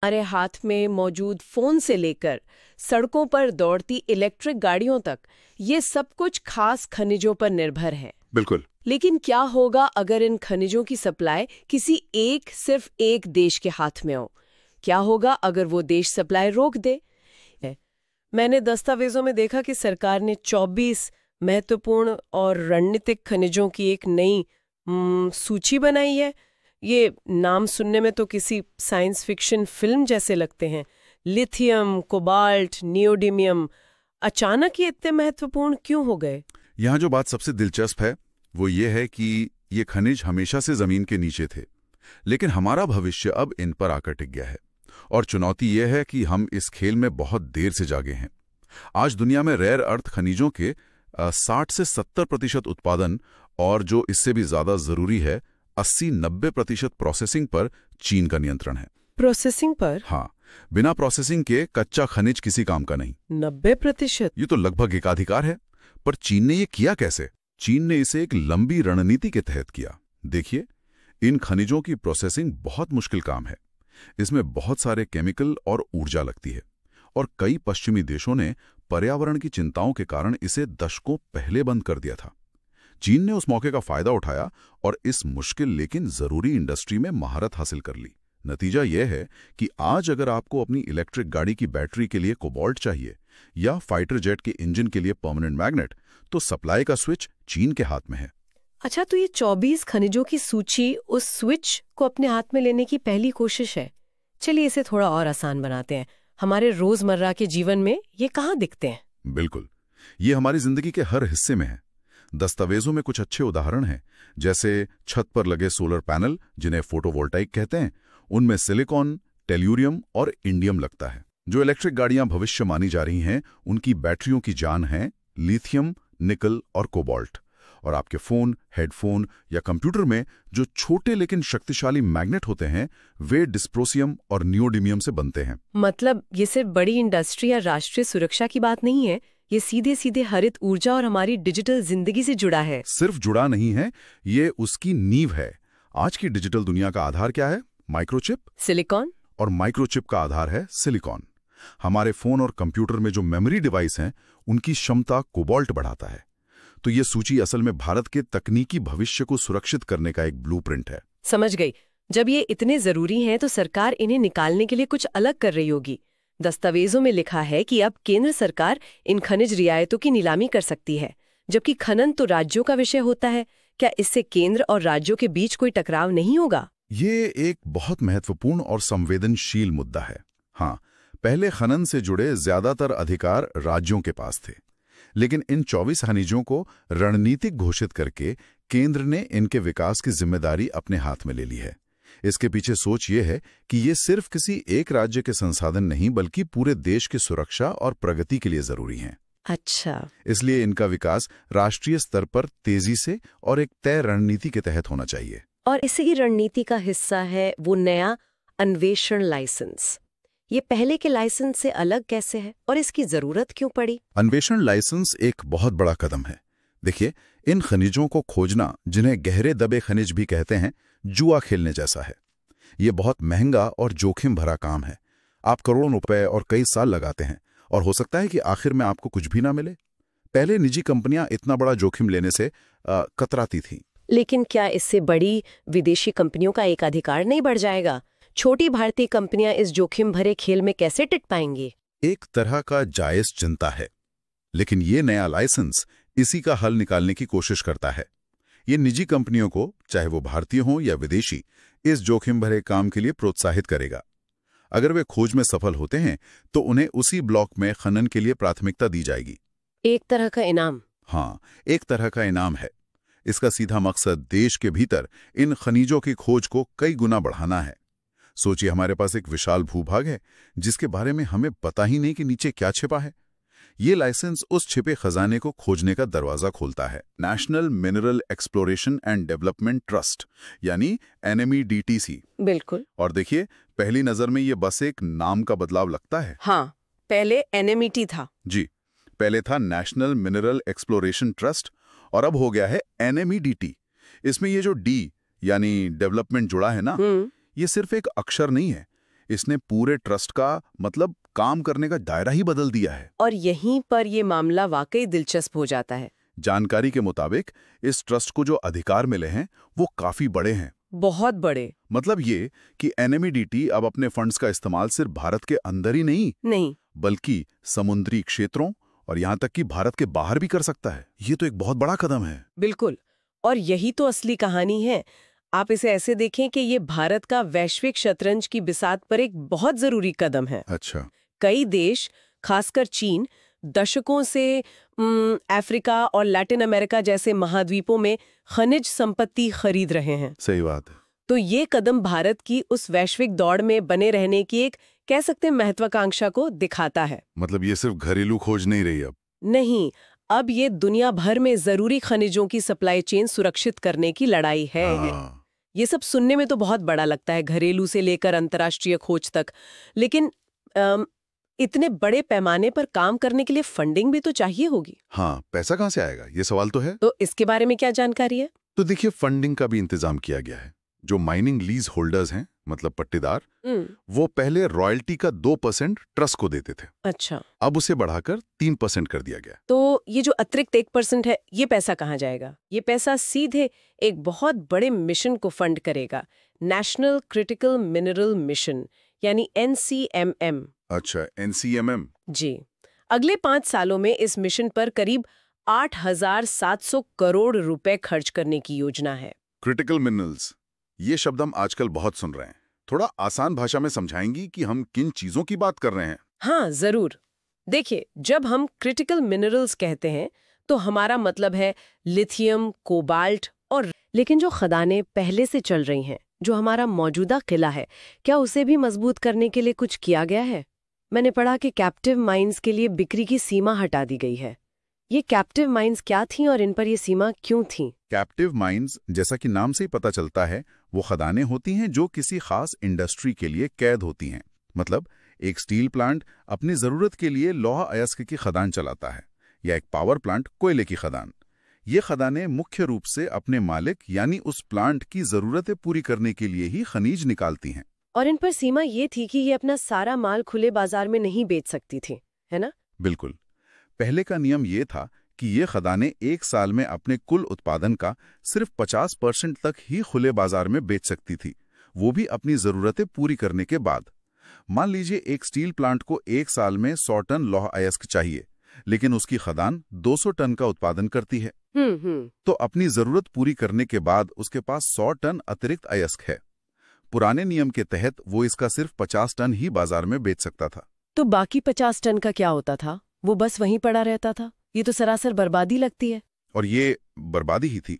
हमारे हाथ में मौजूद फोन से लेकर सड़कों पर दौड़ती इलेक्ट्रिक गाड़ियों तक, ये सब कुछ खास खनिजों पर निर्भर है। बिल्कुल। लेकिन क्या होगा अगर इन खनिजों की सप्लाई सिर्फ एक देश के हाथ में हो? क्या होगा अगर वो देश सप्लाई रोक दे? मैंने दस्तावेजों में देखा कि सरकार ने 24 महत्वपूर्ण और रणनीतिक खनिजों की एक नई सूची बनाई है। ये नाम सुनने में तो किसी साइंस फिक्शन फिल्म जैसे लगते हैं। लिथियम, कोबाल्ट, नियोडिमियम, अचानक ये इतने महत्वपूर्ण क्यों हो गए? यहाँ जो बात सबसे दिलचस्प है वो ये है कि ये खनिज हमेशा से जमीन के नीचे थे, लेकिन हमारा भविष्य अब इन पर आकर टिक गया है। और चुनौती ये है कि हम इस खेल में बहुत देर से जागे हैं। आज दुनिया में रेयर अर्थ खनिजों के 60 से 70% उत्पादन, और जो इससे भी ज्यादा जरूरी है 80-90% प्रोसेसिंग पर चीन का नियंत्रण है। प्रोसेसिंग पर? हाँ, बिना प्रोसेसिंग के कच्चा खनिज किसी काम का नहीं। 90%? ये तो लगभग एकाधिकार है। पर चीन ने ये किया कैसे? चीन ने इसे एक लंबी रणनीति के तहत किया। देखिए, इन खनिजों की प्रोसेसिंग बहुत मुश्किल काम है। इसमें बहुत सारे केमिकल और ऊर्जा लगती है, और कई पश्चिमी देशों ने पर्यावरण की चिंताओं के कारण इसे दशकों पहले बंद कर दिया था। चीन ने उस मौके का फायदा उठाया और इस मुश्किल लेकिन जरूरी इंडस्ट्री में महारत हासिल कर ली। नतीजा यह है कि आज अगर आपको अपनी इलेक्ट्रिक गाड़ी की बैटरी के लिए कोबाल्ट चाहिए या फाइटर जेट के इंजन के लिए परमानेंट मैग्नेट, तो सप्लाई का स्विच चीन के हाथ में है। अच्छा, तो ये 24 खनिजों की सूची उस स्विच को अपने हाथ में लेने की पहली कोशिश है। चलिए इसे थोड़ा और आसान बनाते हैं। हमारे रोजमर्रा के जीवन में ये कहाँ दिखते हैं? बिल्कुल, ये हमारी जिंदगी के हर हिस्से में है। दस्तावेजों में कुछ अच्छे उदाहरण हैं, जैसे छत पर लगे सोलर पैनल जिन्हें फोटोवोल्टाइक कहते हैं, उनमें सिलिकॉन, टेल्यूरियम और इंडियम लगता है। जो इलेक्ट्रिक गाड़ियां भविष्य मानी जा रही हैं, उनकी बैटरियों की जान है लिथियम, निकल और कोबाल्ट। और आपके फोन, हेडफोन या कंप्यूटर में जो छोटे लेकिन शक्तिशाली मैग्नेट होते हैं, वे डिस्प्रोसियम और नियोडिमियम से बनते हैं। मतलब ये सिर्फ बड़ी इंडस्ट्री या राष्ट्रीय सुरक्षा की बात नहीं है, ये सीधे सीधे हरित ऊर्जा और हमारी डिजिटल जिंदगी से जुड़ा है। सिर्फ जुड़ा नहीं है, ये उसकी नींव है। आज की डिजिटल दुनिया का आधार क्या है? Microchip, silicon. और माइक्रोचिप का आधार है सिलिकॉन। हमारे फोन और कंप्यूटर में जो मेमोरी डिवाइस हैं, उनकी क्षमता कोबाल्ट बढ़ाता है। तो ये सूची असल में भारत के तकनीकी भविष्य को सुरक्षित करने का एक ब्लूप्रिंट है। समझ गई। जब ये इतने जरूरी हैं तो सरकार इन्हें निकालने के लिए कुछ अलग कर रही होगी। दस्तावेजों में लिखा है कि अब केंद्र सरकार इन खनिज रियायतों की नीलामी कर सकती है, जबकि खनन तो राज्यों का विषय होता है। क्या इससे केंद्र और राज्यों के बीच कोई टकराव नहीं होगा? ये एक बहुत महत्वपूर्ण और संवेदनशील मुद्दा है। हाँ, पहले खनन से जुड़े ज्यादातर अधिकार राज्यों के पास थे, लेकिन इन 24 खनिजों को रणनीतिक घोषित करके केंद्र ने इनके विकास की जिम्मेदारी अपने हाथ में ले ली है। इसके पीछे सोच ये है कि ये सिर्फ किसी एक राज्य के संसाधन नहीं, बल्कि पूरे देश की सुरक्षा और प्रगति के लिए जरूरी हैं। अच्छा, इसलिए इनका विकास राष्ट्रीय स्तर पर तेजी से और एक तय रणनीति के तहत होना चाहिए। और इसी रणनीति का हिस्सा है वो नया अन्वेषण लाइसेंस। ये पहले के लाइसेंस से अलग कैसे है और इसकी जरूरत क्यों पड़ी? अन्वेषण लाइसेंस एक बहुत बड़ा कदम है। देखिए, इन खनिजों को खोजना, जिन्हें गहरे दबे खनिज भी कहते हैं, जुआ खेलने जैसा है। ये बहुत महंगा और जोखिम भरा काम है। आप करोड़ों रुपए और कई साल लगाते हैं, और हो सकता है कि आखिर में आपको कुछ भी ना मिले। पहले निजी कंपनियां इतना बड़ा जोखिम लेने से कतराती थीं। लेकिन क्या इससे बड़ी विदेशी कंपनियों का एक अधिकार नहीं बढ़ जाएगा? छोटी भारतीय कंपनियां इस जोखिम भरे खेल में कैसे टिक पाएंगी? एक तरह का जायज चिंता है, लेकिन ये नया लाइसेंस इसी का हल निकालने की कोशिश करता है। ये निजी कंपनियों को, चाहे वो भारतीय हों या विदेशी, इस जोखिम भरे काम के लिए प्रोत्साहित करेगा। अगर वे खोज में सफल होते हैं तो उन्हें उसी ब्लॉक में खनन के लिए प्राथमिकता दी जाएगी। एक तरह का इनाम? हाँ, एक तरह का इनाम है। इसका सीधा मकसद देश के भीतर इन खनिजों की खोज को कई गुना बढ़ाना है। सोचिए, हमारे पास एक विशाल भूभाग है जिसके बारे में हमें पता ही नहीं कि नीचे क्या छिपा है। ये लाइसेंस उस छिपे खजाने को खोजने का दरवाजा खोलता है। National mineral exploration and development trust, यानी NMEDTC। बिल्कुल। और देखिए, पहली नजर में ये बस एक नाम का बदलाव लगता है। हाँ, पहले NMET था। जी, पहले था नेशनल मिनरल एक्सप्लोरेशन ट्रस्ट, और अब हो गया है NMEDT। इसमें ये जो D यानी डेवलपमेंट जुड़ा है ना, ये सिर्फ एक अक्षर नहीं है, इसने पूरे ट्रस्ट का मतलब काम करने का दायरा ही बदल दिया है। और यहीं पर ये मामला वाकई दिलचस्प हो जाता है। जानकारी के मुताबिक इस ट्रस्ट को जो अधिकार मिले हैं वो काफी बड़े हैं। बहुत बड़े। मतलब ये कि एनएमईडीटी अब अपने फंड्स का इस्तेमाल सिर्फ भारत के अंदर ही नहीं बल्कि समुद्री क्षेत्रों और यहाँ तक कि भारत के बाहर भी कर सकता है। ये तो एक बहुत बड़ा कदम है। बिल्कुल। और यही तो असली कहानी है। आप इसे ऐसे देखें कि ये भारत का वैश्विक शतरंज की बिसात पर एक बहुत जरूरी कदम है। अच्छा। कई देश, खासकर चीन, दशकों से अफ्रीका और लैटिन अमेरिका जैसे महाद्वीपों में खनिज संपत्ति खरीद रहे हैं। सही बात है। तो ये कदम भारत की उस वैश्विक दौड़ में बने रहने की एक कह सकते हैं महत्वाकांक्षा को दिखाता है। मतलब ये सिर्फ घरेलू खोज नहीं रही अब। नहीं, अब ये दुनिया भर में जरूरी खनिजों की सप्लाई चेन सुरक्षित करने की लड़ाई है। ये सब सुनने में तो बहुत बड़ा लगता है, घरेलू से लेकर अंतर्राष्ट्रीय खोज तक, लेकिन इतने बड़े पैमाने पर काम करने के लिए फंडिंग भी तो चाहिए होगी। हाँ, पैसा कहाँ से आएगा, ये सवाल तो है। तो इसके बारे में क्या जानकारी है? तो देखिए, फंडिंग का भी इंतजाम किया गया है। जो माइनिंग लीज होल्डर्स हैं, मतलब पट्टेदार, वो पहले रॉयल्टी का 2% ट्रस्ट को देते थे। अच्छा। अब उसे बढ़ाकर 3% कर दिया गया। तो ये जो अतिरिक्त 1% है, ये पैसा कहाँ जाएगा? ये पैसा सीधे एक बहुत बड़े मिशन को फंड करेगा, नेशनल क्रिटिकल मिनरल मिशन, यानी NCMM। अच्छा, NCMM। जी। अगले 5 सालों में इस मिशन पर करीब 8,700 करोड़ रुपए खर्च करने की योजना है। क्रिटिकल मिनरल्स, ये शब्द हम आजकल बहुत सुन रहे हैं। थोड़ा आसान भाषा में समझाएंगी कि हम किन चीजों की बात कर रहे हैं? हाँ, जरूर। देखिए, जब हम क्रिटिकल मिनरल्स कहते हैं तो हमारा मतलब है लिथियम, कोबाल्ट और, लेकिन जो खदानें पहले से चल रही हैं, जो हमारा मौजूदा किला है, क्या उसे भी मजबूत करने के लिए कुछ किया गया है? मैंने पढ़ा कि कैप्टिव माइंस के लिए बिक्री की सीमा हटा दी गई है। ये कैप्टिव माइंस क्या थीं और इन पर ये सीमा क्यों थी? कैप्टिव माइंस, जैसा कि नाम से ही पता चलता है, वो खदानें होती हैं जो किसी खास इंडस्ट्री के लिए कैद होती हैं। मतलब एक स्टील प्लांट अपनी जरूरत के लिए लौह अयस्क की खदान चलाता है, या एक पावर प्लांट कोयले की खदान। ये खदानें मुख्य रूप से अपने मालिक यानी उस प्लांट की जरूरतें पूरी करने के लिए ही खनिज निकालती हैं। और इन पर सीमा ये थी कि ये अपना सारा माल खुले बाजार में नहीं बेच सकती थी, है ना? बिल्कुल। पहले का नियम ये था कि ये खदानें एक साल में अपने कुल उत्पादन का सिर्फ 50% तक ही खुले बाजार में बेच सकती थी, वो भी अपनी जरूरतें पूरी करने के बाद। मान लीजिए एक स्टील प्लांट को एक साल में 100 टन लौह अयस्क चाहिए, लेकिन उसकी खदान 200 टन का उत्पादन करती है। तो अपनी जरूरत पूरी करने के बाद उसके पास 100 टन अतिरिक्त अयस्क है। पुराने नियम के तहत वो इसका सिर्फ 50 टन ही बाजार में बेच सकता था। तो बाकी 50 टन का क्या होता था? वो बस वहीं पड़ा रहता था। ये तो सरासर बर्बादी लगती है। और ये बर्बादी ही थी।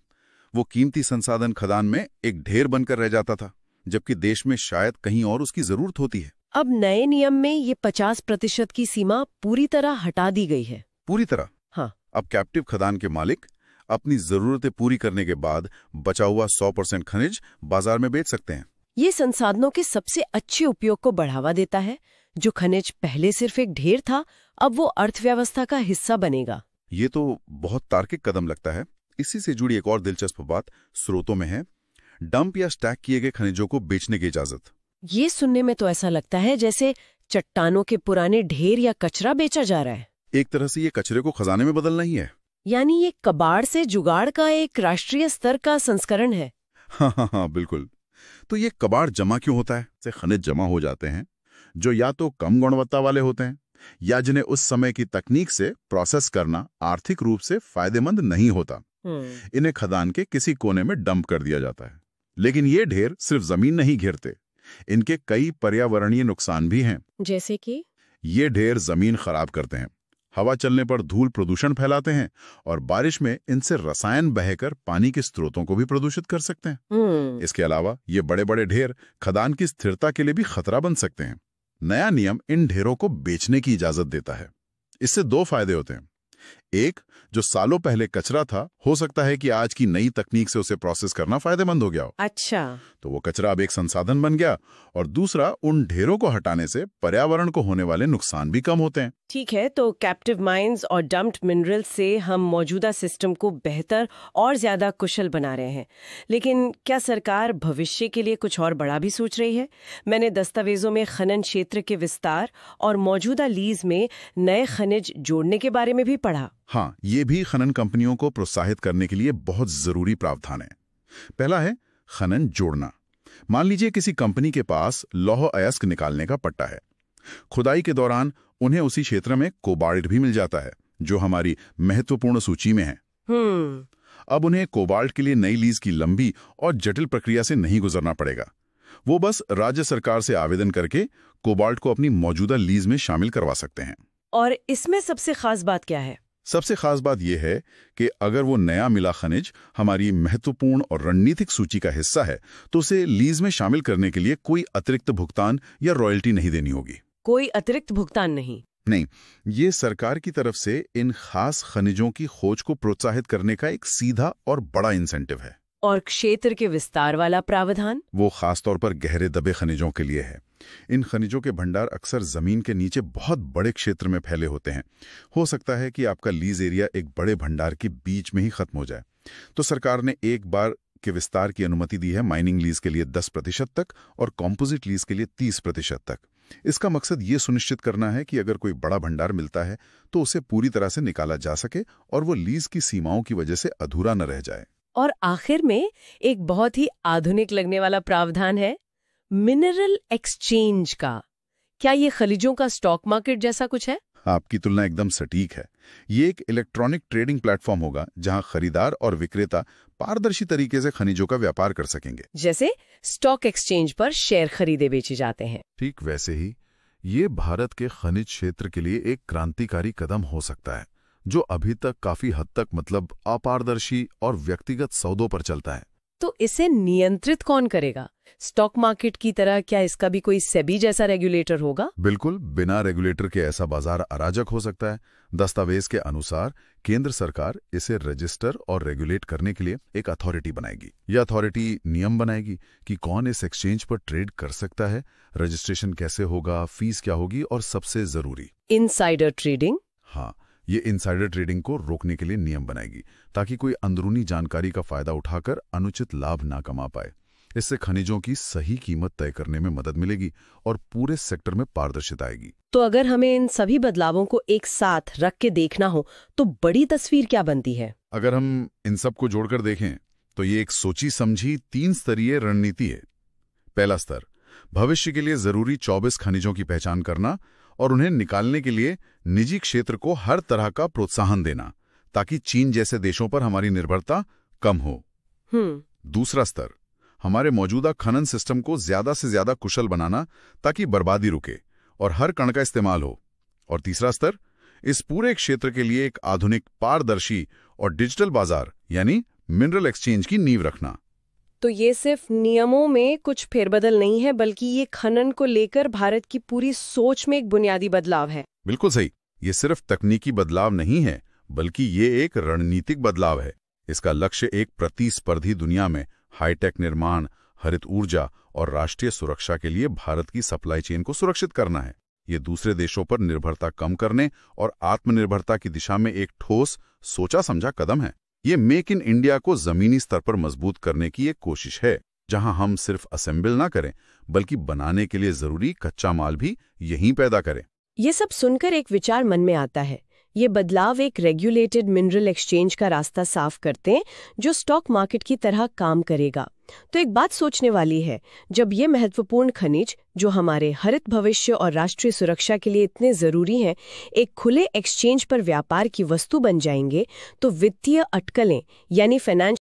वो कीमती संसाधन खदान में एक ढेर बनकर रह जाता था, जबकि देश में शायद कहीं और उसकी जरूरत होती है। अब नए नियम में ये 50% की सीमा पूरी तरह हटा दी गई है। पूरी तरह? हाँ। अब कैप्टिव खदान के मालिक अपनी जरूरतें पूरी करने के बाद बचा हुआ 100% खनिज बाजार में बेच सकते हैं। ये संसाधनों के सबसे अच्छे उपयोग को बढ़ावा देता है। जो खनिज पहले सिर्फ एक ढेर था, अब वो अर्थव्यवस्था का हिस्सा बनेगा। ये तो बहुत तार्किक कदम लगता है। इसी से जुड़ी एक और दिलचस्प बात स्रोतों में है, डंप या स्टैक किए गए खनिजों को बेचने की इजाजत। ये सुनने में तो ऐसा लगता है जैसे चट्टानों के पुराने ढेर या कचरा बेचा जा रहा है। एक तरह से ये कचरे को खजाने में बदलना ही है। यानी ये कबाड़ से जुगाड़ का एक राष्ट्रीय स्तर का संस्करण है। हाँ, बिल्कुल। तो ये कबाड़ जमा क्यों होता है? से खनिज जमा हो जाते हैं जो या तो कम गुणवत्ता वाले होते हैं या जिन्हें उस समय की तकनीक से प्रोसेस करना आर्थिक रूप से फायदेमंद नहीं होता। इन्हें खदान के किसी कोने में डंप कर दिया जाता है। लेकिन ये ढेर सिर्फ जमीन नहीं घेरते, इनके कई पर्यावरणीय नुकसान भी हैं। जैसे कि ये ढेर जमीन खराब करते हैं, हवा चलने पर धूल प्रदूषण फैलाते हैं और बारिश में इनसे रसायन बहकर पानी के स्रोतों को भी प्रदूषित कर सकते हैं। इसके अलावा ये बड़े बड़े ढेर खदान की स्थिरता के लिए भी खतरा बन सकते हैं। नया नियम इन ढेरों को बेचने की इजाजत देता है। इससे 2 फायदे होते हैं। एक, जो सालों पहले कचरा था, हो सकता है कि आज की नई तकनीक से उसे प्रोसेस करना फायदेमंद हो गया हो। अच्छा। तो वो कचरा अब एक संसाधन बन गया। और दूसरा, उन ढेरों को हटाने से पर्यावरण को होने वाले नुकसान भी कम होते हैं। ठीक है, तो कैप्टिव माइंस और डंप्ड मिनरल से हम मौजूदा सिस्टम को बेहतर और ज्यादा कुशल बना रहे हैं, लेकिन क्या सरकार भविष्य के लिए कुछ और बड़ा भी सोच रही है? मैंने दस्तावेजों में खनन क्षेत्र के विस्तार और मौजूदा लीज में नए खनिज जोड़ने के बारे में भी पढ़ा। हाँ, ये भी खनन कंपनियों को प्रोत्साहित करने के लिए बहुत जरूरी प्रावधान है। पहला है खनन जोड़ना। मान लीजिए किसी कंपनी के पास लौह अयस्क निकालने का पट्टा है। खुदाई के दौरान उन्हें उसी क्षेत्र में कोबाल्ट भी मिल जाता है, जो हमारी महत्वपूर्ण सूची में है। अब उन्हें कोबाल्ट के लिए नई लीज की लंबी और जटिल प्रक्रिया से नहीं गुजरना पड़ेगा। वो बस राज्य सरकार से आवेदन करके कोबाल्ट को अपनी मौजूदा लीज में शामिल करवा सकते हैं। और इसमें सबसे खास बात क्या है? सबसे खास बात यह है कि अगर वो नया मिला खनिज हमारी महत्वपूर्ण और रणनीतिक सूची का हिस्सा है, तो उसे लीज में शामिल करने के लिए कोई अतिरिक्त भुगतान या रॉयल्टी नहीं देनी होगी। कोई अतिरिक्त भुगतान नहीं? नहीं, ये सरकार की तरफ से इन खास खनिजों की खोज को प्रोत्साहित करने का एक सीधा और बड़ा इंसेंटिव है। और क्षेत्र के विस्तार वाला प्रावधान? वो खासतौर पर गहरे दबे खनिजों के लिए है। इन खनिजों के भंडार अक्सर जमीन के नीचे बहुत बड़े क्षेत्र में फैले होते हैं। हो सकता है कि आपका लीज एरिया एक बड़े भंडार के बीच में ही खत्म हो जाए। तो सरकार ने एक बार के विस्तार की अनुमति दी है, माइनिंग लीज के लिए 10% तक और कॉम्पोजिट लीज के लिए 30% तक। इसका मकसद ये सुनिश्चित करना है कि अगर कोई बड़ा भंडार मिलता है तो उसे पूरी तरह से निकाला जा सके और वो लीज की सीमाओं की वजह से अधूरा न रह जाए। और आखिर में एक बहुत ही आधुनिक लगने वाला प्रावधान है मिनरल एक्सचेंज का। क्या ये खनिजों का स्टॉक मार्केट जैसा कुछ है? आपकी तुलना एकदम सटीक है। ये एक इलेक्ट्रॉनिक ट्रेडिंग प्लेटफॉर्म होगा जहां खरीदार और विक्रेता पारदर्शी तरीके से खनिजों का व्यापार कर सकेंगे। जैसे स्टॉक एक्सचेंज पर शेयर खरीदे बेचे जाते हैं। ठीक वैसे ही ये भारत के खनिज क्षेत्र के लिए एक क्रांतिकारी कदम हो सकता है, जो अभी तक काफी हद तक मतलब अपारदर्शी और व्यक्तिगत सौदों पर चलता है। तो इसे नियंत्रित कौन करेगा? स्टॉक मार्केट की तरह क्या इसका भी कोई सेबी जैसा रेगुलेटर होगा? बिल्कुल, बिना रेगुलेटर के ऐसा बाजार अराजक हो सकता है। दस्तावेज के अनुसार केंद्र सरकार इसे रजिस्टर और रेगुलेट करने के लिए एक अथॉरिटी बनाएगी। यह अथॉरिटी नियम बनाएगी कि कौन इस एक्सचेंज पर ट्रेड कर सकता है, रजिस्ट्रेशन कैसे होगा, फीस क्या होगी और सबसे जरूरी इनसाइडर ट्रेडिंग। हाँ, ये इनसाइडर ट्रेडिंग को रोकने के लिए नियम बनाएगी ताकि कोई अंदरूनी जानकारी का फायदा उठाकर अनुचित लाभ ना कमा पाए। इससे खनिजों की सही कीमत तय करने में मदद मिलेगी और पूरे सेक्टर में पारदर्शिता आएगी। तो अगर हमें इन सभी बदलावों को एक साथ रख के देखना हो तो बड़ी तस्वीर क्या बनती है? अगर हम इन सब को जोड़कर देखें तो ये एक सोची समझी 3 स्तरीय रणनीति है। पहला स्तर, भविष्य के लिए जरूरी 24 खनिजों की पहचान करना और उन्हें निकालने के लिए निजी क्षेत्र को हर तरह का प्रोत्साहन देना ताकि चीन जैसे देशों पर हमारी निर्भरता कम हो। दूसरा स्तर, हमारे मौजूदा खनन सिस्टम को ज्यादा से ज्यादा कुशल बनाना ताकि बर्बादी रुके और हर कण का इस्तेमाल हो। और तीसरा स्तर, इस पूरे क्षेत्र के लिए एक आधुनिक, पारदर्शी और डिजिटल बाजार यानी मिनरल एक्सचेंज की नींव रखना। तो ये सिर्फ नियमों में कुछ फेरबदल नहीं है, बल्कि ये खनन को लेकर भारत की पूरी सोच में एक बुनियादी बदलाव है। बिल्कुल सही। ये सिर्फ तकनीकी बदलाव नहीं है, बल्कि ये एक रणनीतिक बदलाव है। इसका लक्ष्य एक प्रतिस्पर्धी दुनिया में हाईटेक निर्माण, हरित ऊर्जा और राष्ट्रीय सुरक्षा के लिए भारत की सप्लाई चेन को सुरक्षित करना है। ये दूसरे देशों पर निर्भरता कम करने और आत्मनिर्भरता की दिशा में एक ठोस, सोचा समझा कदम है। ये मेक इन इंडिया को जमीनी स्तर पर मजबूत करने की एक कोशिश है, जहां हम सिर्फ असेंबल ना करें बल्कि बनाने के लिए जरूरी कच्चा माल भी यहीं पैदा करें। ये सब सुनकर एक विचार मन में आता है। ये बदलाव एक रेगुलेटेड मिनरल एक्सचेंज का रास्ता साफ करते हैं जो स्टॉक मार्केट की तरह काम करेगा। तो एक बात सोचने वाली है, जब ये महत्वपूर्ण खनिज जो हमारे हरित भविष्य और राष्ट्रीय सुरक्षा के लिए इतने जरूरी हैं, एक खुले एक्सचेंज पर व्यापार की वस्तु बन जाएंगे, तो वित्तीय अटकलें यानी फाइनेंशियल